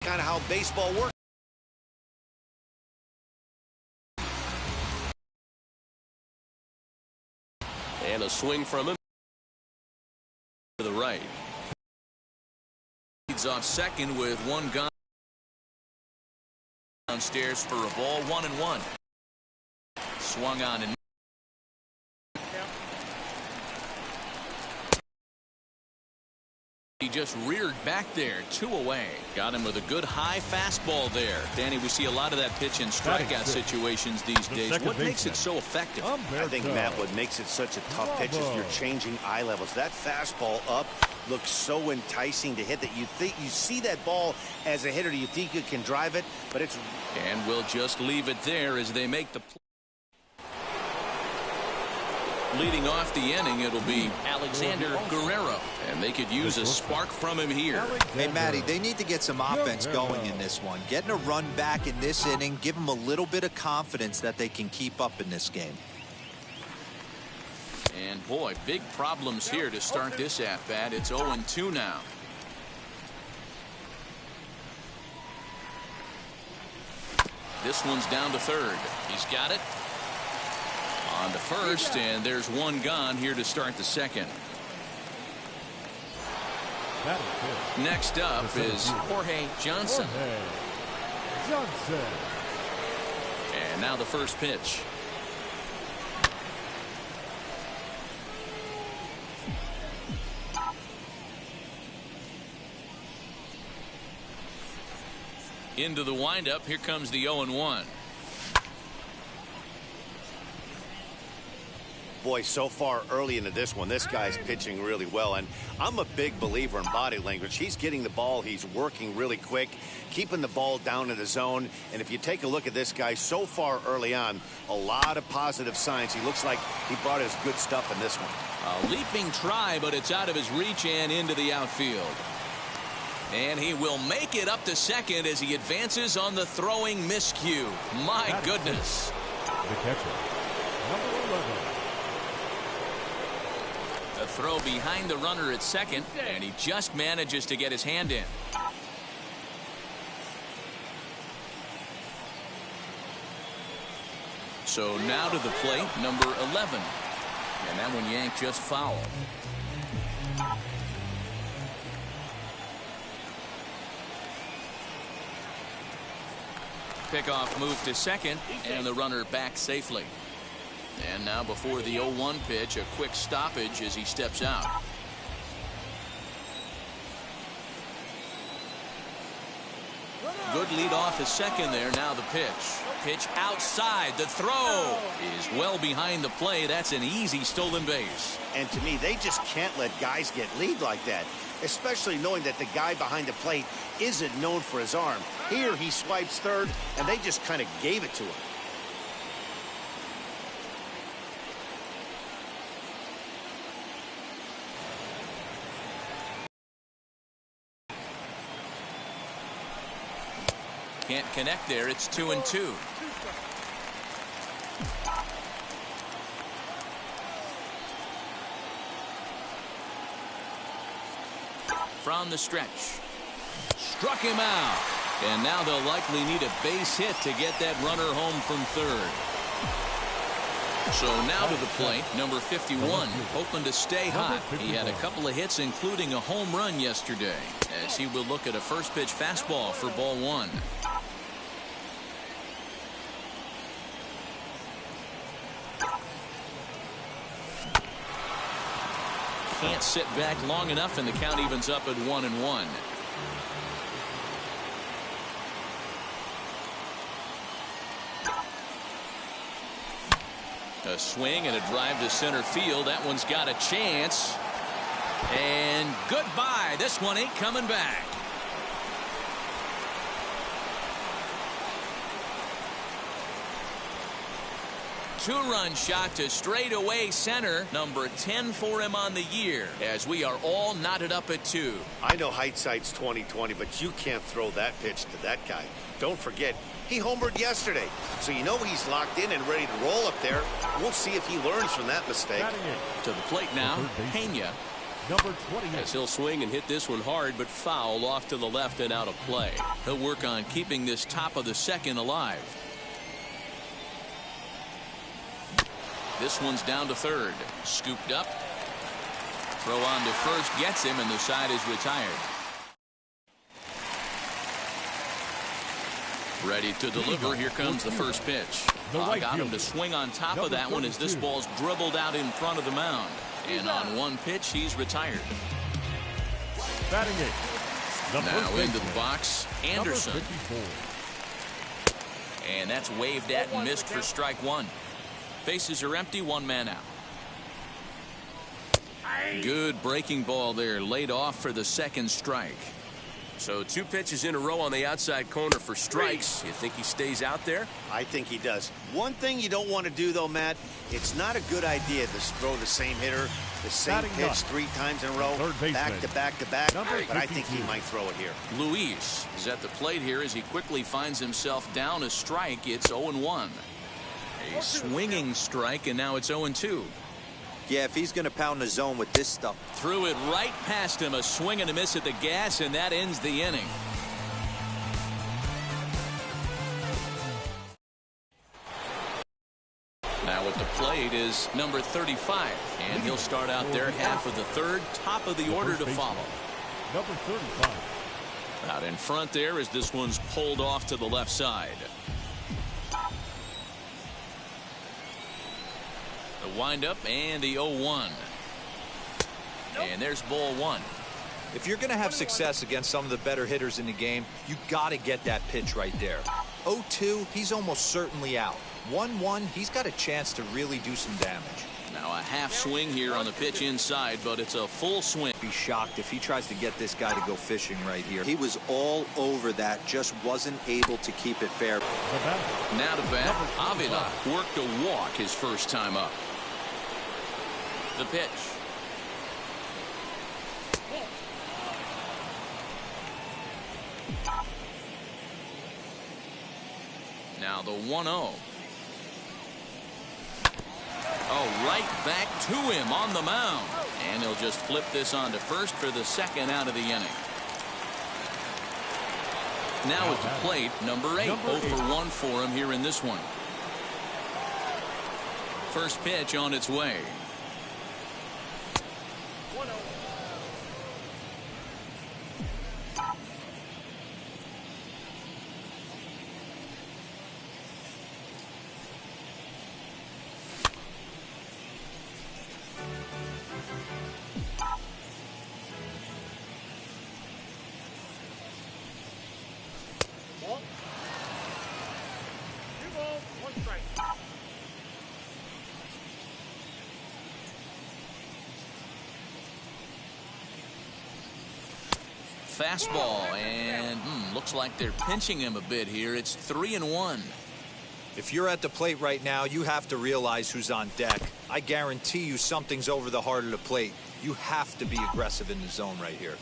Kind of how baseball works. And a swing from him to the right. Leads off second with one gone. Downstairs for a ball, 1-1. Swung on and he just reared back there, 2 away. Got him with a good high fastball there. Danny, we see a lot of that pitch in strikeout situations these days. What makes it so effective? I think, Matt, what makes it such a tough pitch is you're changing eye levels. That fastball up looks so enticing to hit that you see that ball as a hitter, you think you can drive it, but it's... And we'll just leave it there as they make the play. Leading off the inning, it'll be Alexander Guerrero, and they could use a spark from him here. Hey, Matty, they need to get some offense going in this one. Getting a run back in this inning, give them a little bit of confidence that they can keep up in this game. And boy, big problems here to start this at-bat. It's 0-2 now. This one's down to third. He's got it. On to first, and there's one gone here to start the second. Next up is Jorge Johnson. And now the first pitch. Into the windup. Here comes the 0-1. Boy, so far early into this one, this guy's pitching really well, and I'm a big believer in body language. He's getting the ball, he's working really quick, keeping the ball down in the zone, and if you take a look at this guy so far early on, a lot of positive signs. He looks like he brought his good stuff in this one. A leaping try, but it's out of his reach and into the outfield. And he will make it up to second as he advances on the throwing miscue. My goodness. The catcher, number 11. A throw behind the runner at second, and he just manages to get his hand in. So now to the plate, number 11. And that one yanked just foul. Pickoff move to second, and the runner back safely. And now before the 0-1 pitch, a quick stoppage as he steps out. Good lead off his second there. Now the pitch. Pitch outside. The throw is well behind the play. That's an easy stolen base. And to me, they just can't let guys get lead like that, especially knowing that the guy behind the plate isn't known for his arm. Here he swipes third, and they just kind of gave it to him. Can't connect there. It's 2-2. From the stretch. Struck him out. And now they'll likely need a base hit to get that runner home from third. So now to the plate, number 51, hoping to stay hot. He had a couple of hits, including a home run yesterday, as he will look at a first pitch fastball for ball one. Can't sit back long enough, and the count evens up at 1-1. A swing and a drive to center field. That one's got a chance. And goodbye. This one ain't coming back. Two-run shot to straightaway center. Number 10 for him on the year, as we are all knotted up at 2. I know hindsight's 20/20, but you can't throw that pitch to that guy. Don't forget, he homered yesterday, so you know he's locked in and ready to roll up there. We'll see if he learns from that mistake. To the plate now, Pena. Number 28. As he'll swing and hit this one hard, but foul off to the left and out of play. He'll work on keeping this top of the second alive. This one's down to third. Scooped up. Throw on to first gets him, and the side is retired. Ready to deliver. Here comes the first pitch. Got him to swing on top of that one as this ball's dribbled out in front of the mound. And on one pitch, he's retired. Batting eighth. Now into the box, Anderson. And that's waved at and missed for strike one. Bases are empty, one man out. Good breaking ball there, laid off for the second strike. So 2 pitches in a row on the outside corner for strikes. You think he stays out there? I think he does. One thing you don't want to do, though, Matt, it's not a good idea to throw the same hitter, the same pitch 3 times in a row, back to back to back, but I think he might throw it here. Luis is at the plate here as he quickly finds himself down a strike. It's 0-1. A swinging strike, and now it's 0-2. Yeah, if he's going to pound the zone with this stuff. Threw it right past him, a swing and a miss at the gas, and that ends the inning. Now at the plate is number 35, and he'll start out there half of the third, top of the order to follow. Number 35. Out in front there as this one's pulled off to the left side. The windup and the 0-1. And there's ball one. If you're going to have success against some of the better hitters in the game, you got to get that pitch right there. 0-2, he's almost certainly out. 1-1, he's got a chance to really do some damage. Now a half swing here on the pitch inside, but it's a full swing. Be shocked if he tries to get this guy to go fishing right here. He was all over that, just wasn't able to keep it fair. Now to bat, Avila worked a walk his first time up. The pitch. Now the 1-0. Oh, right back to him on the mound. And he'll just flip this on to first for the second out of the inning. Now at the plate, number 8. 0 for 1 for him here in this one. First pitch on its way. Fastball, and looks like they're pinching him a bit here. It's 3-1. If you're at the plate right now, you have to realize who's on deck. I guarantee you something's over the heart of the plate. You have to be aggressive in the zone right here.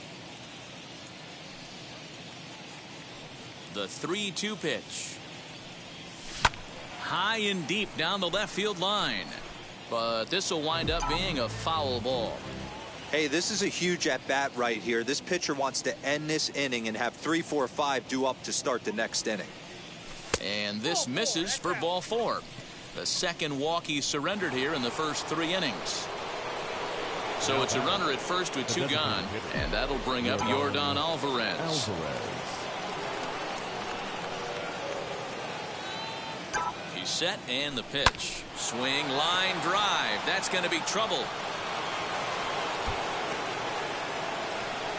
The 3-2 pitch. High and deep down the left field line. But this will wind up being a foul ball. Hey, this is a huge at-bat right here. This pitcher wants to end this inning and have 3, 4, 5 due up to start the next inning. And this misses for ball 4. The second walk he surrendered here in the first 3 innings. So it's a runner at first with 2 gone. And that'll bring up Yordan Alvarez. He's set and the pitch. Swing, line, drive. That's going to be trouble.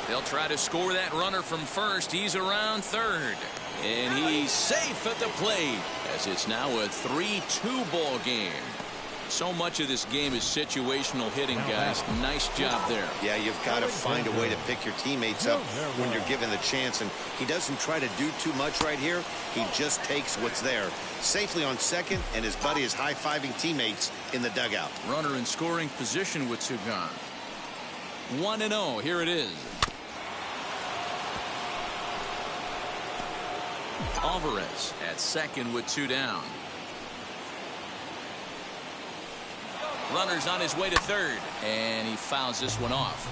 They'll try to score that runner from first. He's around third. And he's safe at the plate as it's now a 3-2 ball game. So much of this game is situational hitting, guys. Nice job there. Yeah, you've got to find a way to pick your teammates up when you're given the chance. And he doesn't try to do too much right here. He just takes what's there. Safely on second, and his buddy is high-fiving teammates in the dugout. Runner in scoring position with 2 gone. 1-0. Here it is. Alvarez at second with 2 down. Runner's on his way to third, and he fouls this one off.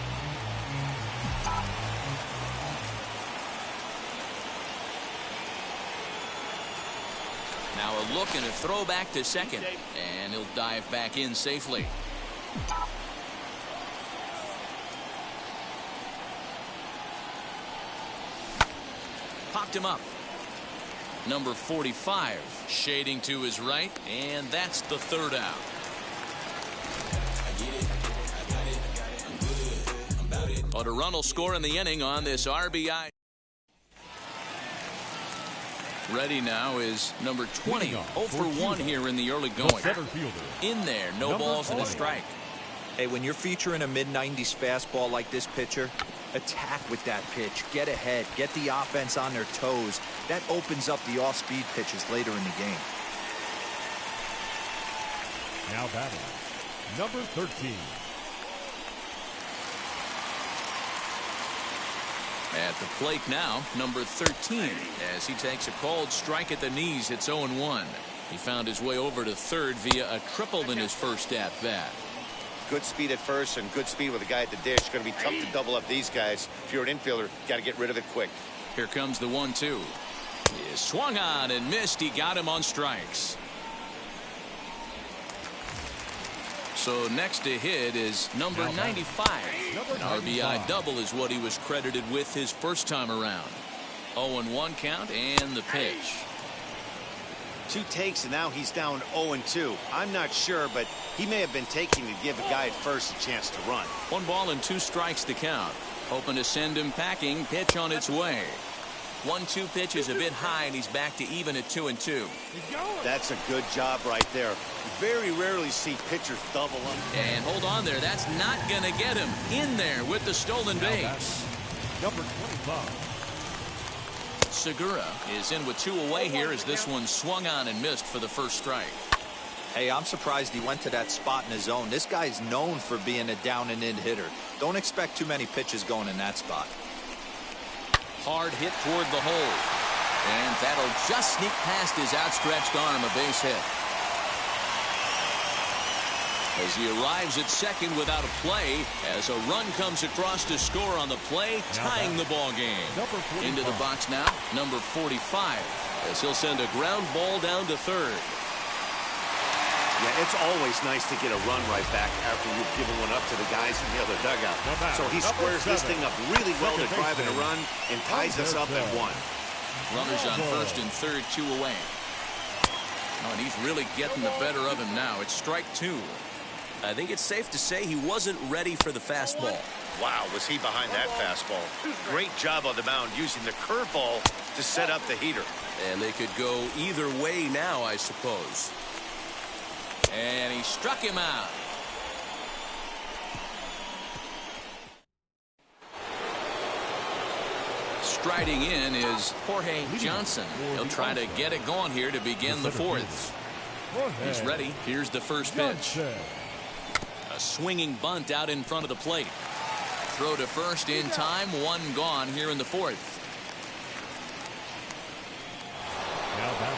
Now a look and a throw back to second, and he'll dive back in safely. Popped him up. Number 45 shading to his right, and that's the third out. But a run will score in the inning on this RBI. Ready now is number 20. 0 for 1 here in the early going. In there, no balls and a strike. Hey, when you're featuring a mid-90s fastball like this pitcher, attack with that pitch. Get ahead. Get the offense on their toes. That opens up the off-speed pitches later in the game. Now batting, number 13. At the plate now, number 13, as he takes a called strike at the knees. It's 0-1. He found his way over to third via a triple in his first at-bat. Good speed at first and good speed with a guy at the dish. Going to be tough to double up these guys. If you're an infielder, got to get rid of it quick. Here comes the 1-2. He swung on and missed. He got him on strikes. So next to hit is number 95. An RBI double is what he was credited with his first time around. 0-1 count and the pitch. 2 takes and now he's down 0-2. I'm not sure, but he may have been taking to give a guy at first a chance to run. 1 ball and 2 strikes to count. Hoping to send him packing. Pitch on its way. 1-2 pitch is a bit high, and he's back to even at 2-2. That's a good job right there. Very rarely see pitchers double up. And hold on there. That's not going to get him in there with the stolen base. Number 25. Segura is in with 2 away here as this one swung on and missed for the first strike. Hey, I'm surprised he went to that spot in his zone. This guy's known for being a down and in hitter. Don't expect too many pitches going in that spot. Hard hit toward the hole. And that'll just sneak past his outstretched arm, a base hit. As he arrives at second without a play, as a run comes across to score on the play, tying the ball game. Into the box now, number 45, as he'll send a ground ball down to third. Yeah, it's always nice to get a run right back after you've given one up to the guys in the other dugout. So he squares this thing up really well to drive in a run and ties us up at 1. Runners on first and third, 2 away. Oh, and he's really getting the better of him now. It's strike 2. I think it's safe to say he wasn't ready for the fastball. Wow, was he behind that fastball. Great job on the mound using the curveball to set up the heater. And they could go either way now, I suppose. And he struck him out. Striding in is Jorge Johnson. He'll try to get it going here to begin the 4th. He's ready. Here's the first pitch. A swinging bunt out in front of the plate. Throw to first in time. 1 gone here in the 4th.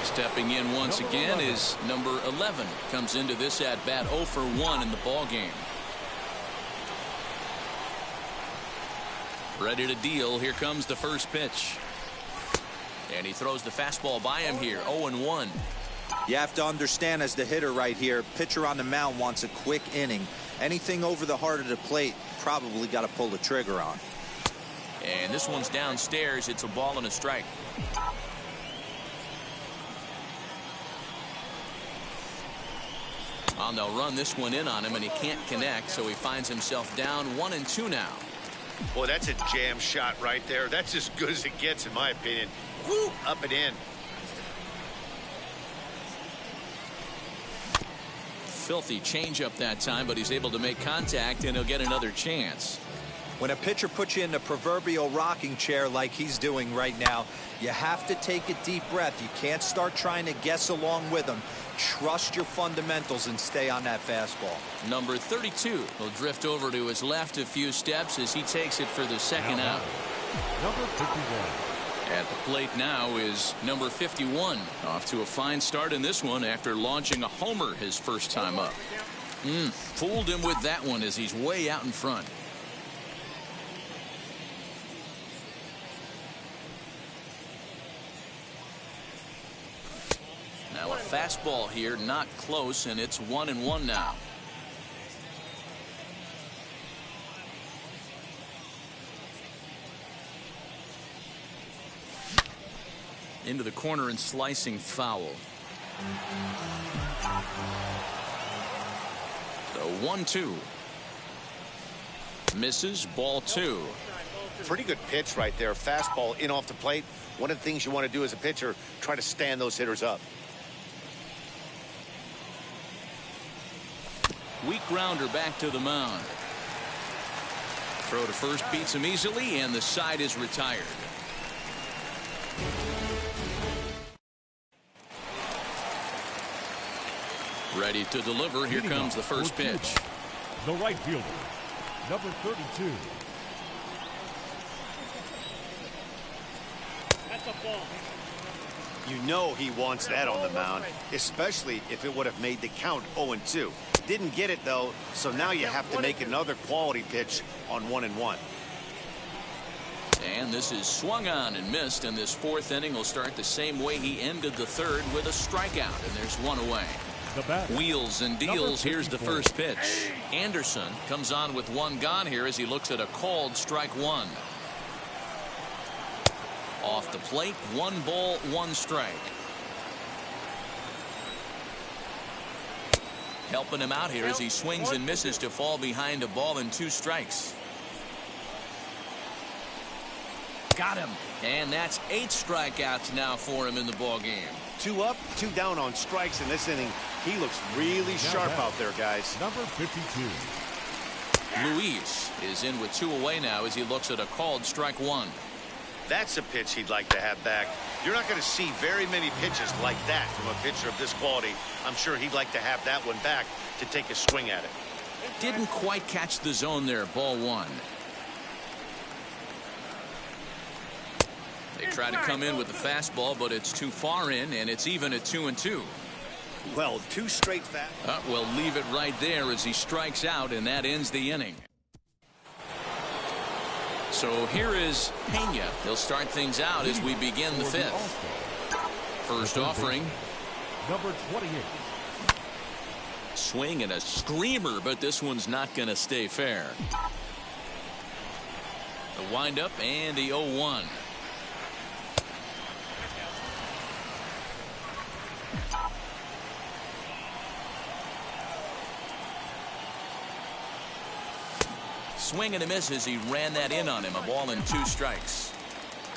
Stepping in once again is number 11. Comes into this at bat 0 for 1 in the ball game. Ready to deal. Here comes the first pitch. And he throws the fastball by him here. 0-1. You have to understand, as the hitter right here, pitcher on the mound wants a quick inning. Anything over the heart of the plate, probably got to pull the trigger on. And this one's downstairs. It's a ball and a strike. Well, they'll run this one in on him, and he can't connect, so he finds himself down 1-2 now. Boy, that's a jam shot right there. That's as good as it gets, in my opinion. Woo, up and in. Filthy changeup that time, but he's able to make contact, and he'll get another chance. When a pitcher puts you in the proverbial rocking chair like he's doing right now, you have to take a deep breath. You can't start trying to guess along with him. Trust your fundamentals and stay on that fastball. Number 32 will drift over to his left a few steps as he takes it for the second out. Number 51. At the plate now is number 51. Off to a fine start in this one after launching a homer his first time up. Fooled him with that one as he's way out in front. Now a fastball here, not close, and it's 1-1 now. Into the corner and slicing foul. The 1-2. Misses, ball 2. Pretty good pitch right there. Fastball in off the plate. One of the things you want to do as a pitcher, try to stand those hitters up. Weak grounder back to the mound. Throw to first beats him easily, and the side is retired. Ready to deliver. Here comes the first pitch. The right fielder, number 32. That's a ball. You know he wants that on the mound, especially if it would have made the count 0-2. Didn't get it, though, so now you have to make another quality pitch on 1-1. And this is swung on and missed, and this fourth inning will start the same way he ended the third, with a strikeout, and there's one away. Wheels and deals. Here's the first pitch. Anderson comes on with one gone here as he looks at a called strike one. Off the plate, 1 ball, 1 strike. Helping him out here as he swings and misses to fall behind a ball and 2 strikes. Got him. And that's 8 strikeouts now for him in the ball game. 2 up, 2 down on strikes in this inning. He looks really sharp out there, guys. Number 52. Luis is in with 2 away now as he looks at a called strike one. That's a pitch he'd like to have back. You're not going to see very many pitches like that from a pitcher of this quality. I'm sure he'd like to have that one back to take a swing at it. Didn't quite catch the zone there. Ball 1. They try to come in with the fastball, but it's too far in, and it's even at 2-2. Well, 2 straight We'll leave it right there as he strikes out, and that ends the inning. So here is Pena. He'll start things out as we begin the 5th. First offering. Number 28. Swing and a screamer, but this one's not going to stay fair. The windup and the 0-1. Swing and a miss as he ran that in on him. A ball and 2 strikes.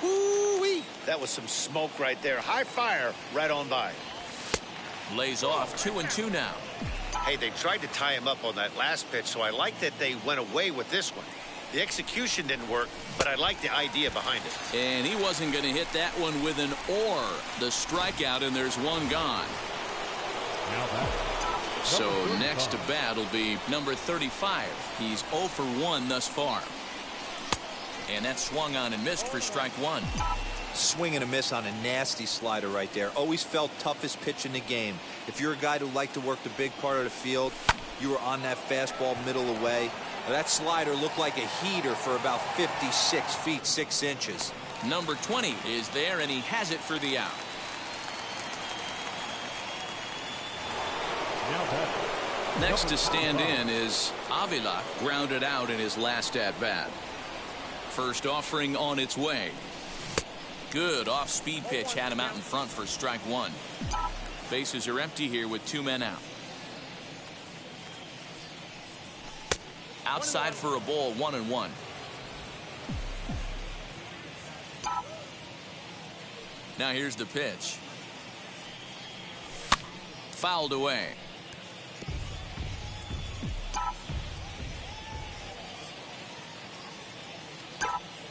Ooh-wee. That was some smoke right there. High fire right on by. Lays off. 2-2 now. Hey, they tried to tie him up on that last pitch, so I like that they went away with this one. The execution didn't work, but I like the idea behind it. And he wasn't going to hit that one with an or. The strikeout, and there's 1 gone. Now that. So next to bat will be number 35. He's 0 for 1 thus far. And that swung on and missed for strike 1. Swing and a miss on a nasty slider right there. Always felt toughest pitch in the game. If you're a guy who liked to work the big part of the field, you were on that fastball middle away. That slider looked like a heater for about 56 feet 6 inches. Number 20 is there, and he has it for the out. Next to stand in is Avila, grounded out in his last at-bat. First offering on its way. Good off-speed pitch had him out in front for strike 1. Bases are empty here with 2 men out. Outside for a ball, 1-1. Now here's the pitch. Fouled away.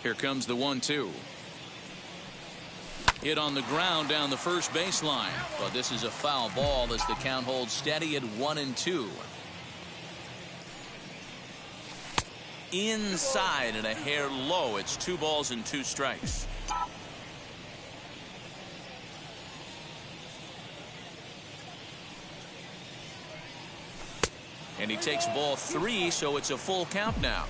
Here comes the 1-2. Hit on the ground down the first baseline, but this is a foul ball as the count holds steady at 1-2. Inside and a hair low. It's 2 balls and 2 strikes. And he takes ball 3, so it's a full count now.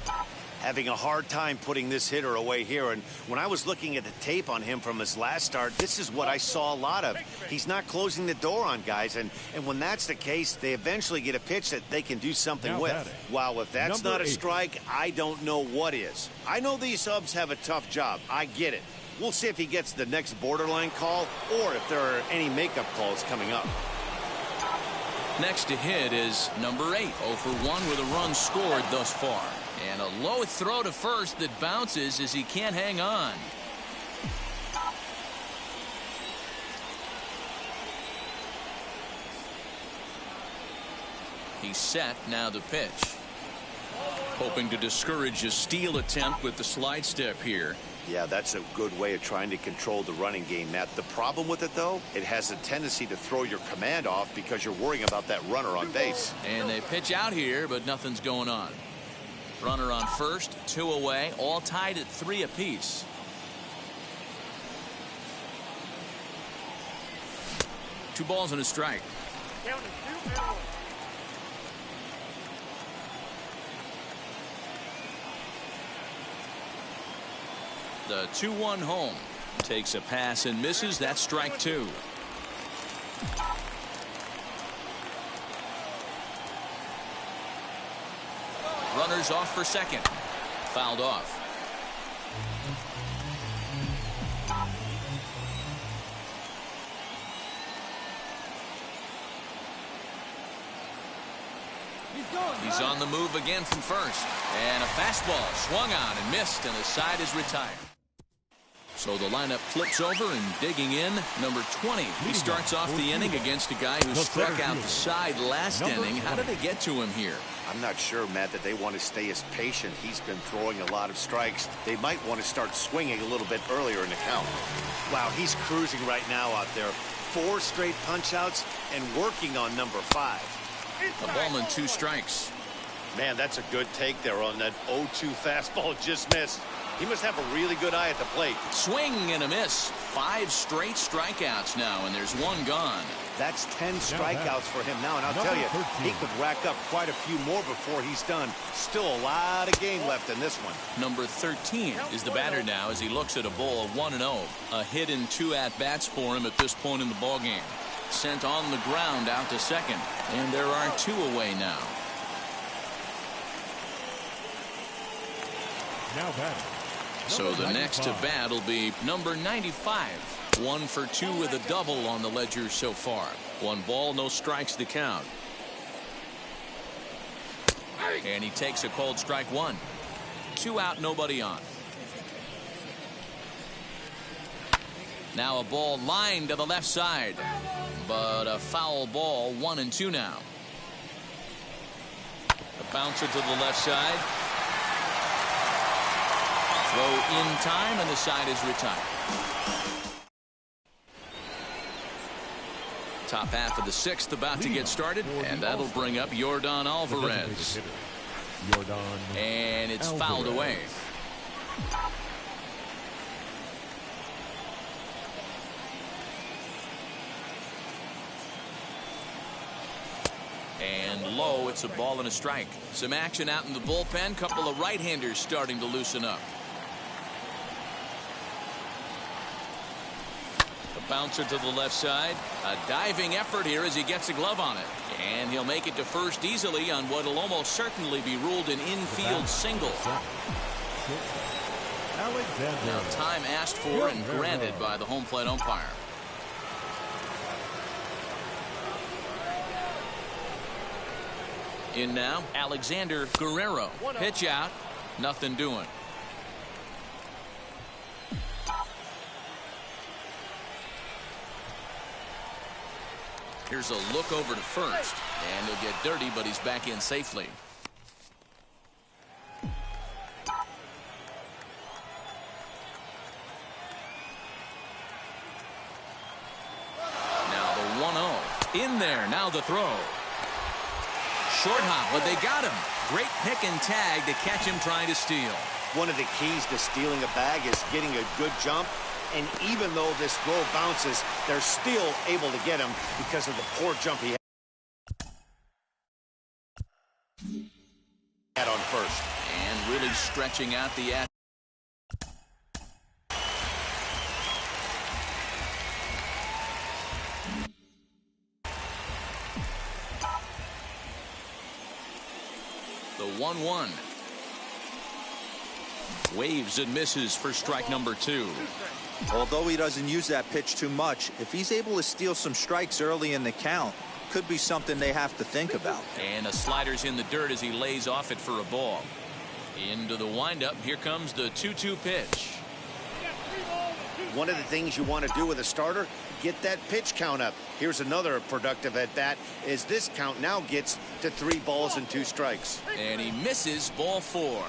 Having a hard time putting this hitter away here, and when I was looking at the tape on him from his last start, this is what I saw a lot of. He's not closing the door on guys, and when that's the case, they eventually get a pitch that they can do something Now with. batting. Wow, if that's Number not a 8. strike, I don't know what is. I know these subs have a tough job. I get it. We'll see if he gets the next borderline call or if there are any makeup calls coming up. Next to hit is number 8, 0 for 1 with a run scored thus far. And a low throw to first that bounces as he can't hang on. He's set, now the pitch. Hoping to discourage a steal attempt with the slide step here. Yeah, that's a good way of trying to control the running game, Matt. The problem with it, though, it has a tendency to throw your command off because you're worrying about that runner on base. And they pitch out here, but nothing's going on. Runner on first, 2 away, all tied at 3 apiece. Two balls and a strike. The 2-1 home. Takes a pass and misses. That's strike 2. Runners off for second. Fouled off. He's on the move again from first. And a fastball swung on and missed, and the side is retired. So the lineup flips over and digging in, number 20. He starts off the inning against a guy who struck out the side last inning. How did they get to him here? I'm not sure, Matt, that they want to stay as patient. He's been throwing a lot of strikes. They might want to start swinging a little bit earlier in the count. Wow, he's cruising right now out there. 4 straight punch-outs and working on number 5. A ball and 2 strikes. Man, that's a good take there on that 0-2 fastball just missed. He must have a really good eye at the plate. Swing and a miss. 5 straight strikeouts now, and there's 1 gone. That's 10 strikeouts for him now, and I'll tell you, he could rack up quite a few more before he's done. Still a lot of game left in this one. Number 13 is the batter now as he looks at a ball of 1-0. A hit in 2 at-bats for him at this point in the ballgame. Sent on the ground out to second, and there are 2 away now. Now batting. So the next to bat will be number 95. 1 for 2 with a double on the ledger so far. 1 ball, no strikes to count. And he takes a cold strike 1. 2 out, nobody on. Now a ball lined to the left side. But a foul ball, 1-2 now. A bouncer to the left side. Throw in time, and the side is retired. Top half of the 6th about to get started, and that'll bring up Yordan Alvarez. And it's fouled away. And low, it's a ball and a strike. Some action out in the bullpen. Couple of right-handers starting to loosen up. Bouncer to the left side. A diving effort here as he gets a glove on it. And he'll make it to first easily on what will almost certainly be ruled an infield single. Now time asked for and granted by the home plate umpire. In now, Alexander Guerrero. Pitch out. Nothing doing. Here's a look over to first, and he'll get dirty, but he's back in safely. Now the 1-0. In there, now the throw. Short hop, but they got him. Great pick and tag to catch him trying to steal. One of the keys to stealing a bag is getting a good jump. And even though this throw bounces, they're still able to get him because of the poor jump he had. On first. And really stretching out the at. The 1-1. Waves and misses for strike number 2. Although he doesn't use that pitch too much, if he's able to steal some strikes early in the count, could be something they have to think about. And a slider's in the dirt as he lays off it for a ball. Into the windup. Here comes the 2-2 pitch. One of the things you want to do with a starter, get that pitch count up. Here's another productive at bat as this count now gets to 3 balls and 2 strikes. And he misses ball 4.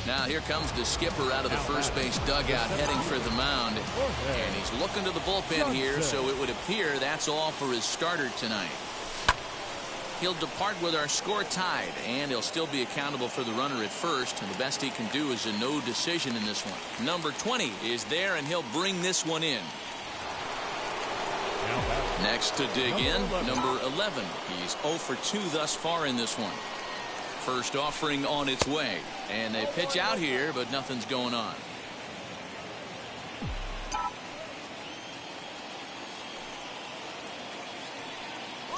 Now here comes the skipper out of the first base dugout heading for the mound. And he's looking to the bullpen here, so it would appear that's all for his starter tonight. He'll depart with our score tied, and he'll still be accountable for the runner at first, and the best he can do is a no decision in this one. Number 20 is there, and he'll bring this one in. Next to dig in, number 11. He's 0 for 2 thus far in this one. First offering on its way, and they pitch out here, but nothing's going on.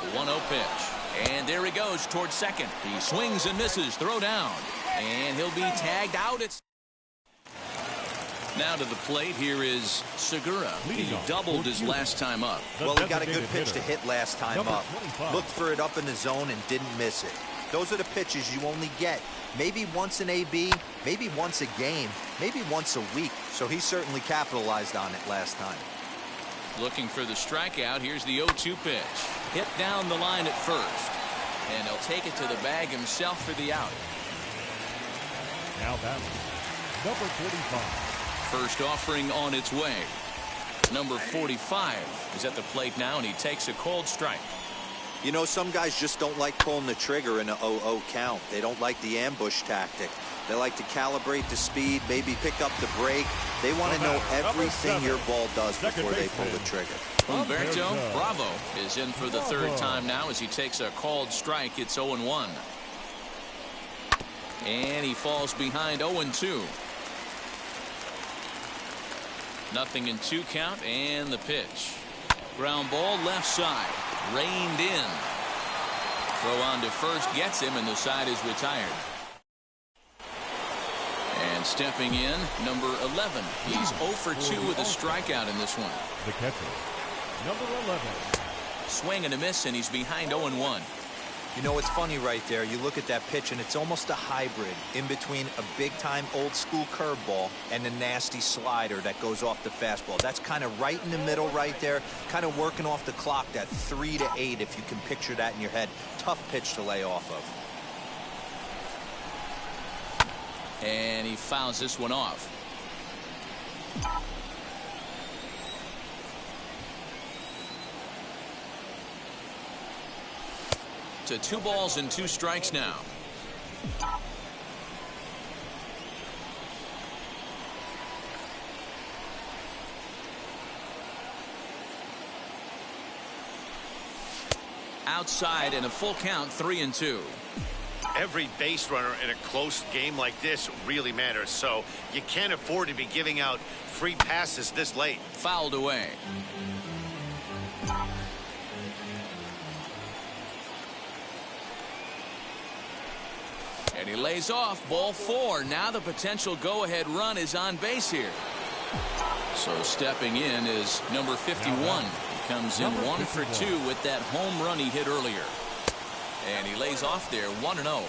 The 1-0 pitch. And there he goes towards second. He swings and misses. Throw down. And he'll be tagged out. It's now to the plate. Here is Segura. He doubled his last time up. Well, he got a good pitch to hit last time up. Looked for it up in the zone and didn't miss it. Those are the pitches you only get maybe once an AB, maybe once a game, maybe once a week. So he certainly capitalized on it last time. Looking for the strikeout. Here's the 0-2 pitch. Hit down the line at first. And he'll take it to the bag himself for the out. Now batting, number 45. First offering on its way. Number 45 is at the plate now, and he takes a cold strike. You know, some guys just don't like pulling the trigger in a 0-0 count. They don't like the ambush tactic. They like to calibrate the speed, maybe pick up the break. They want to know everything your ball does before they pull the trigger. Humberto Bravo is in for the 3rd time now as he takes a called strike. It's 0-1. And he falls behind 0-2. Nothing in 2 count, and the pitch. Ground ball left side. Reined in. Throw on to first gets him, and the side is retired. And stepping in, number 11. He's 0 for 2 with a strikeout in this one. The catcher, number 11. Swing and a miss, and he's behind 0-1. You know, it's funny right there. You look at that pitch, and it's almost a hybrid in between a big-time old-school curveball and a nasty slider that goes off the fastball. That's kind of right in the middle right there, kind of working off the clock, that 3 to 8, if you can picture that in your head. Tough pitch to lay off of. And he fouls this one off. To 2 balls and 2 strikes now. Outside and a full count, 3-2. Every base runner in a close game like this really matters, so you can't afford to be giving out free passes this late. Fouled away. And he lays off. Ball 4. Now the potential go-ahead run is on base here. So stepping in is number 51. He comes in 1 for 2 with that home run he hit earlier. And he lays off there, 1-0.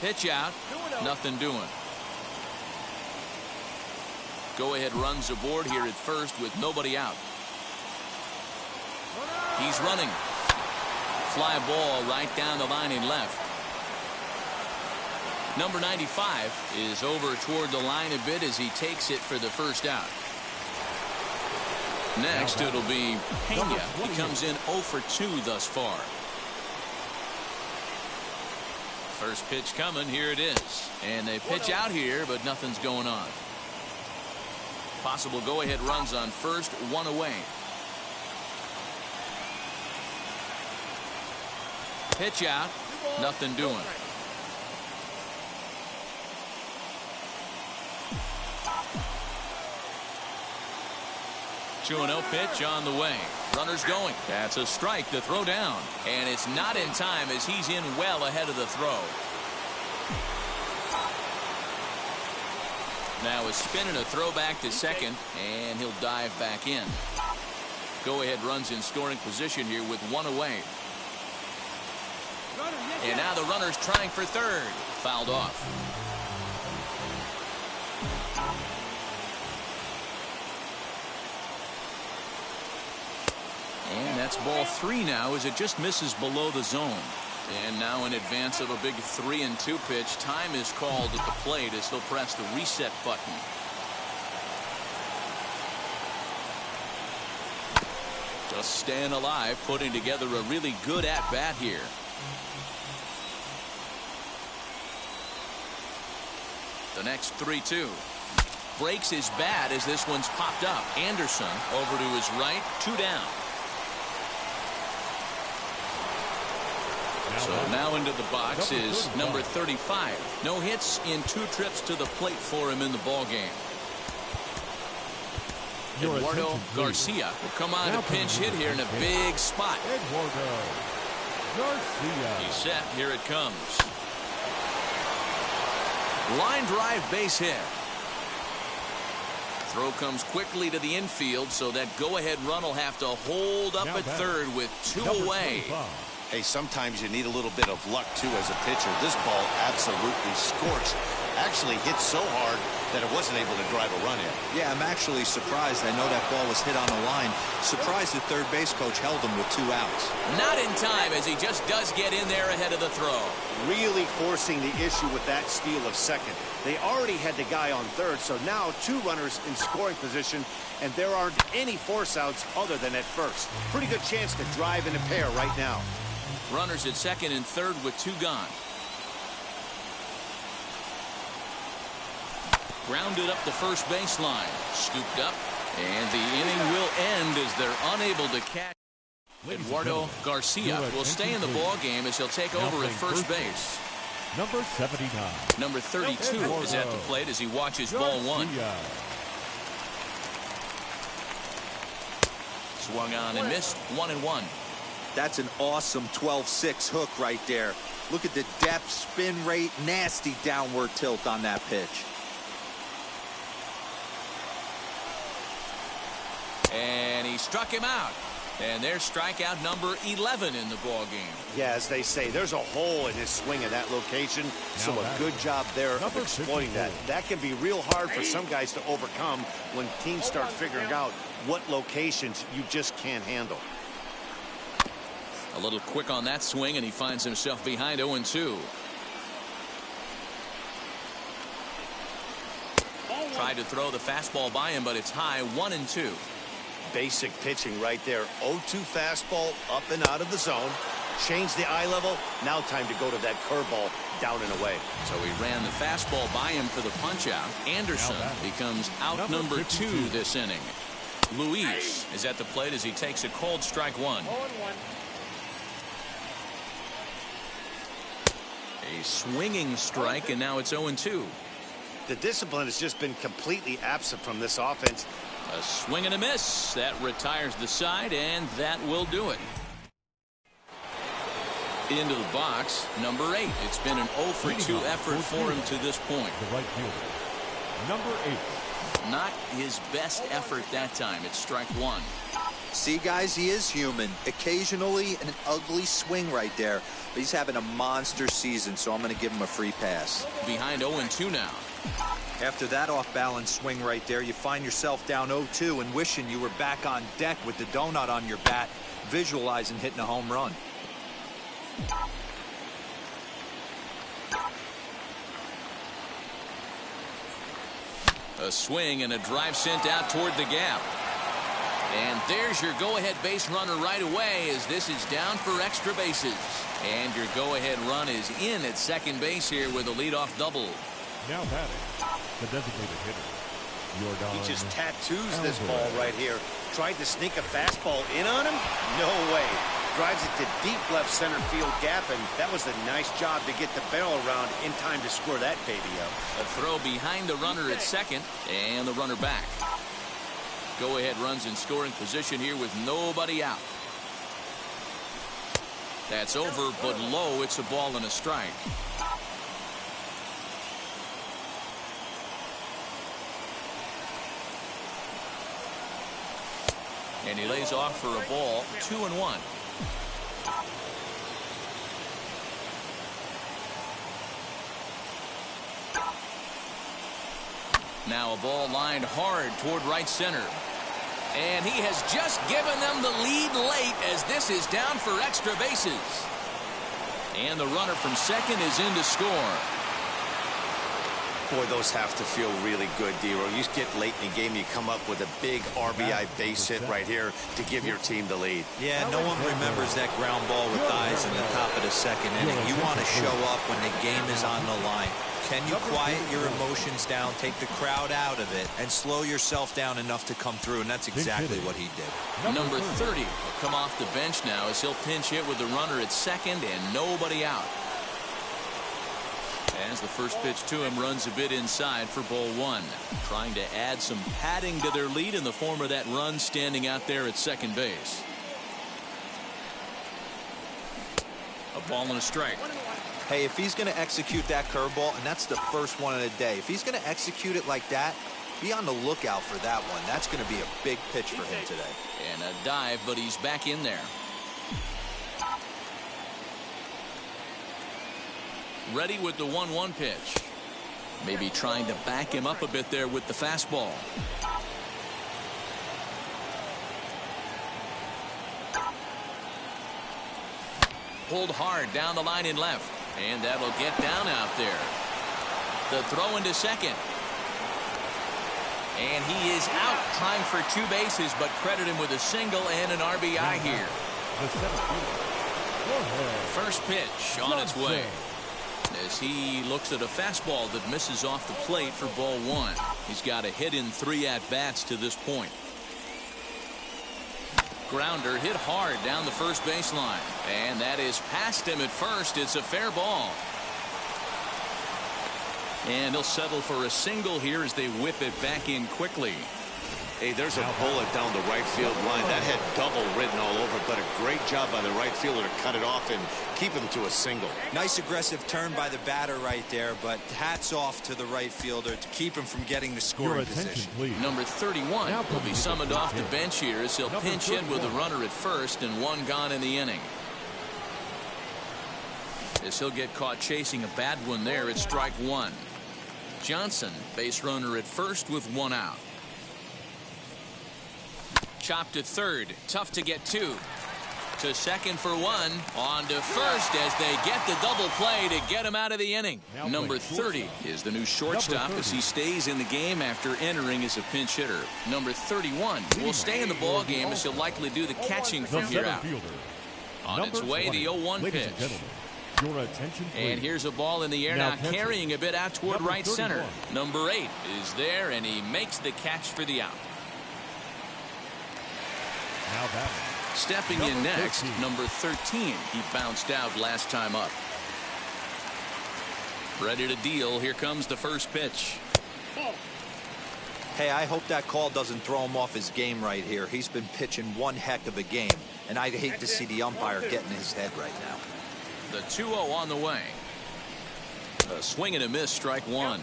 Pitch out. Nothing doing. Go-ahead runs aboard here at first with nobody out. He's running. Fly ball right down the line and left. Number 95 is over toward the line a bit as he takes it for the first out. Next, it'll be Pena. He comes in 0 for 2 thus far. First pitch coming. Here it is. And they pitch out here, but nothing's going on. Possible go-ahead runs on first, one away. Pitch out, nothing doing. Two 2-0 pitch on the way. Runners going. That's a strike to throw down. And it's not in time as he's in well ahead of the throw. Now a spin and a throw back to second, and he'll dive back in. Go-ahead runs in scoring position here with one away. And now the runner's trying for third. Fouled off. And that's ball 3 now as it just misses below the zone. And now in advance of a big 3-2 pitch, time is called at the plate as he'll press the reset button. Just staying alive, putting together a really good at-bat here. The next 3-2. Breaks his bat as this one's popped up. Anderson over to his right, 2 down. So now into the box is number 35. No hits in 2 trips to the plate for him in the ball game. Eduardo Garcia will come on to pinch hit here in a big spot. Eduardo Garcia. He's set. Here it comes. Line drive base hit. Throw comes quickly to the infield, so that go-ahead run will have to hold up at third with 2 away. Hey, sometimes you need a little bit of luck, too, as a pitcher. This ball absolutely scorched. Actually hit so hard that it wasn't able to drive a run in. Yeah, I'm actually surprised. I know that ball was hit on the line. Surprised the third base coach held him with 2 outs. Not in time, as he just does get in there ahead of the throw. Really forcing the issue with that steal of second. They already had the guy on third, so now 2 runners in scoring position, and there aren't any force outs other than at first. Pretty good chance to drive in a pair right now. Runners at second and third with 2 gone. Grounded up the first baseline. Scooped up. And the inning will end as they're unable to catch. Eduardo Garcia will stay in the ball game as he'll take over at first base. Number 79. Number 32 is at the plate as he watches ball 1. Swung on and missed. 1-1. That's an awesome 12-6 hook right there. Look at the depth, spin rate, nasty downward tilt on that pitch. And he struck him out. And there's strikeout number 11 in the ball game. Yeah, as they say, there's a hole in his swing in that location. So a good job there of exploiting that. That can be real hard for some guys to overcome when teams start figuring out what locations you just can't handle. A little quick on that swing, and he finds himself behind 0-2. Tried to throw the fastball by him, but it's high. 1-2. Basic pitching right there. 0-2 fastball up and out of the zone. Change the eye level. Now time to go to that curveball down and away. So he ran the fastball by him for the punch out. Anderson becomes out number 2 this inning. Luis is at the plate as he takes a cold strike 1. A swinging strike, and now it's 0-2. The discipline has just been completely absent from this offense. A swing and a miss. That retires the side, and that will do it. Into the box, number 8. It's been an 0-for-2 effort for him to this point. The right fielder, number 8. Not his best effort that time. It's strike 1. See, guys, he is human. Occasionally an ugly swing right there. But he's having a monster season, so I'm going to give him a free pass. Behind 0-2 now. After that off-balance swing right there, you find yourself down 0-2 and wishing you were back on deck with the donut on your bat, visualizing hitting a home run. A swing and a drive sent out toward the gap. And there's your go-ahead base runner right away as this is down for extra bases. And your go-ahead run is in at second base here with a leadoff double. Now batting, the designated hitter, He just tattoos this ball right here. Tried to sneak a fastball in on him? No way. Drives it to deep left center field gap, and that was a nice job to get the barrel around in time to score that baby up. A throw behind the runner at second, and the runner back. Go-ahead runs in scoring position here with nobody out. That's over, but low. It's a ball and a strike. And he lays off for a ball, 2-1. Now a ball lined hard toward right center. And he has just given them the lead late as this is down for extra bases. And the runner from second is in to score. Boy, those have to feel really good, D-Row. You get late in the game, you come up with a big RBI base hit right here to give your team the lead. Yeah, no one remembers that ground ball with eyes in the top of the second inning. You want to show up when the game is on the line. Can you quiet your emotions down, take the crowd out of it, and slow yourself down enough to come through? And that's exactly what he did. Number 30 will come off the bench now as he'll pinch hit with the runner at second and nobody out. As the first pitch to him runs a bit inside for ball one. Trying to add some padding to their lead in the form of that run standing out there at second base. A ball and a strike. Hey, if he's going to execute that curveball, and that's the first one of the day, if he's going to execute it like that, be on the lookout for that one. That's going to be a big pitch for him today. And a dive, but he's back in there. Ready with the 1-1 pitch. Maybe trying to back him up a bit there with the fastball. Pulled hard down the line in left. And that'll get down out there. The throw into second. And he is out trying for two bases, but credit him with a single and an RBI here. First pitch on its way. As he looks at a fastball that misses off the plate for ball one. He's got a hit in 3 at-bats to this point. Grounder hit hard down the first baseline. And that is past him at first. It's a fair ball. And he'll settle for a single here as they whip it back in quickly. Hey, there's a bullet down the right field line. That had double written all over, but a great job by the right fielder to cut it off and keep him to a single. Nice aggressive turn by the batter right there, but hats off to the right fielder to keep him from getting the scoring position. Please. Number 31 will be summoned off the bench here as he'll pinch hit with a runner at first and one gone in the inning. As he'll get caught chasing a bad one there at strike one. Johnson, base runner at first with one out. Chopped to third. Tough to get two. To second for one. On to first as they get the double play to get him out of the inning. Number 30 is the new shortstop as he stays in the game after entering as a pinch hitter. Number 31 will stay in the ball game as he'll likely do the catching from here out. On its way, the 0-1 pitch. Your attention, please. And here's a ball in the air now carrying a bit out toward Number right 31. center. Number 8 is there, and he makes the catch for the out. Now that Stepping in next, number 13. He bounced out last time up. Ready to deal. Here comes the first pitch. Hey, I hope that call doesn't throw him off his game right here. He's been pitching one heck of a game, and I'd hate to see the umpire get in his head right now. The 2-0 on the way. A swing and a miss, strike one.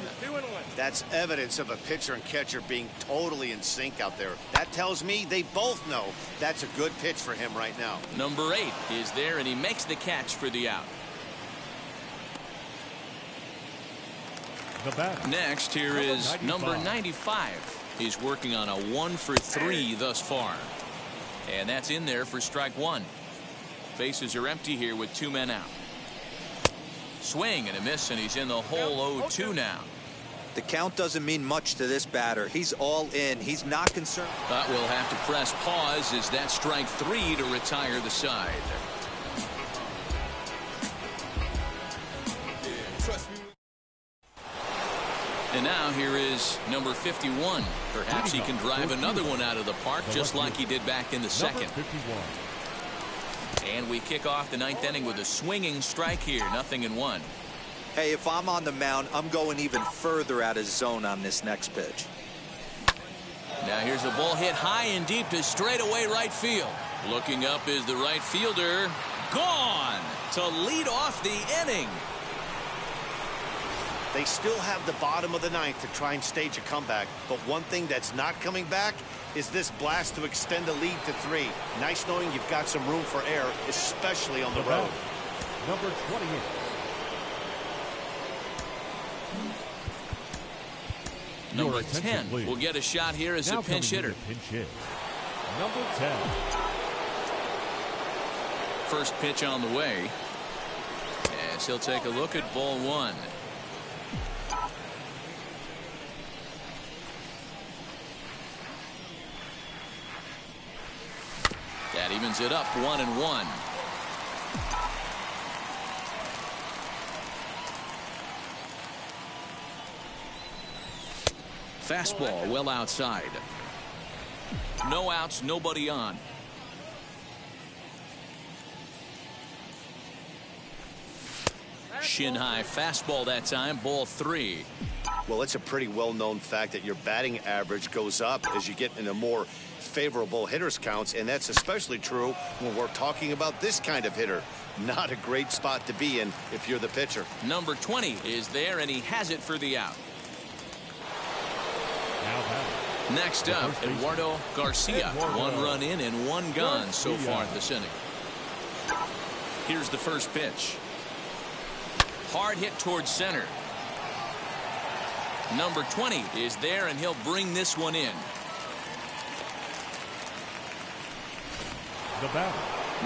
That's evidence of a pitcher and catcher being totally in sync out there. That tells me they both know that's a good pitch for him right now. Number 8 is there, and he makes the catch for the out. the bat. Next, here is number 95. He's working on a 1-for-3 thus far. And that's in there for strike one. Bases are empty here with 2 men out. Swing and a miss, and he's in the hole 0-2 now. The count doesn't mean much to this batter. He's all in. He's not concerned. But we'll have to press pause as that strike 3 to retire the side. And now here is number 51. Perhaps he can drive another one out of the park just like he did back in the second. And we kick off the ninth inning with a swinging strike here. 0-1. Hey, if I'm on the mound, I'm going even further out of zone on this next pitch. Now here's a ball hit high and deep to straightaway right field. Looking up is the right fielder. Gone to lead off the inning. They still have the bottom of the ninth to try and stage a comeback, but one thing that's not coming back is this blast to extend the lead to 3. Nice knowing you've got some room for error, especially on the road. Number 28. Number 10 will get a shot here as a pinch hitter. Number 10. First pitch on the way. As he'll take a look at ball 1. That evens it up 1-1. Fastball well outside. No outs, nobody on. Shin high fastball that time, ball 3. Well, it's a pretty well-known fact that your batting average goes up as you get into more favorable hitters counts, and that's especially true when we're talking about this kind of hitter. Not a great spot to be in if you're the pitcher. Number 20 is there, and he has it for the out. Next up, Eduardo Garcia. 1 run in and 1 gone so far this inning. Here's the first pitch. Hard hit towards center. Number 20 is there, and he'll bring this one in.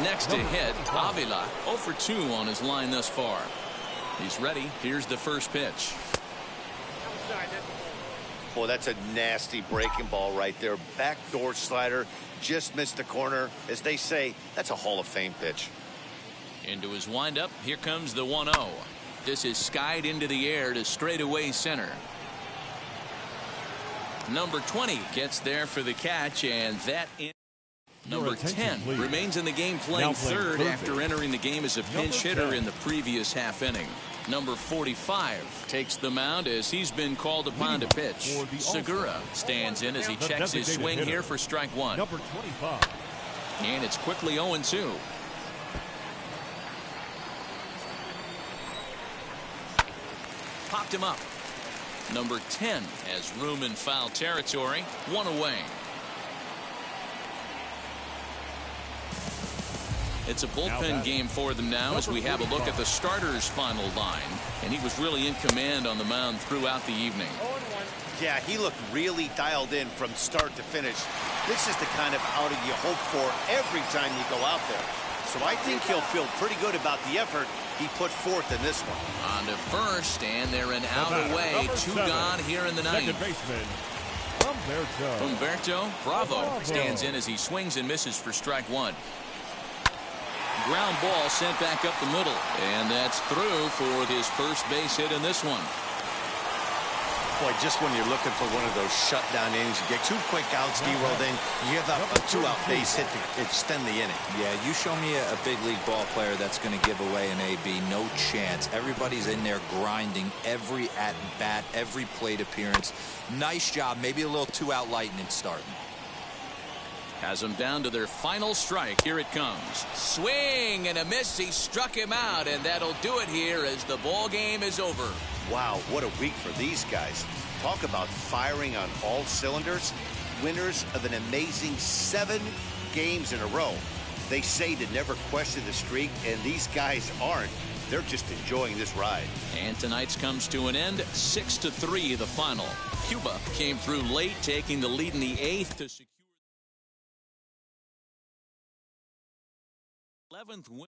Next to hit, Avila 0 for 2 on his line thus far. He's ready. Here's the first pitch. Boy, that's a nasty breaking ball right there. Backdoor slider, just missed the corner. As they say, that's a Hall of Fame pitch. Into his windup, here comes the 1-0. This is skied into the air to straightaway center. Number 20 gets there for the catch, and that in. Number 10 remains in the game playing third after entering the game as a pinch hitter in the previous half inning. Number 45 takes the mound as he's been called upon to pitch. Segura stands in as he checks his swing here for strike 1. Number 25. And it's quickly 0-2. Popped him up. Number 10 has room in foul territory. 1 away. It's a bullpen game for them now as we have a look at the starter's final line. And he was really in command on the mound throughout the evening. Yeah, he looked really dialed in from start to finish. This is the kind of outing you hope for every time you go out there. So I think he'll feel pretty good about the effort he put forth in this one. On to first, and they're an out away. 2 gone here in the ninth. Second baseman, Humberto Bravo stands in as he swings and misses for strike 1. Ground ball sent back up the middle, and that's through for his first base hit in this one. Boy, just when you're looking for one of those shutdown innings, you get 2 quick outs, D-Roll, then you have a 2-out base hit to extend the inning. Yeah, you show me a big league ball player that's going to give away an AB. No chance. Everybody's in there grinding every at-bat, every plate appearance. Nice job. Maybe a little 2-out lightning starting. Has them down to their final strike. Here it comes. Swing and a miss. He struck him out, and that'll do it here as the ball game is over. Wow, what a week for these guys. Talk about firing on all cylinders. Winners of an amazing 7 games in a row. They say to never question the streak, and these guys aren't. They're just enjoying this ride. And tonight's comes to an end. 6-3 the final. Cuba came through late, taking the lead in the 8th to secure 11th win.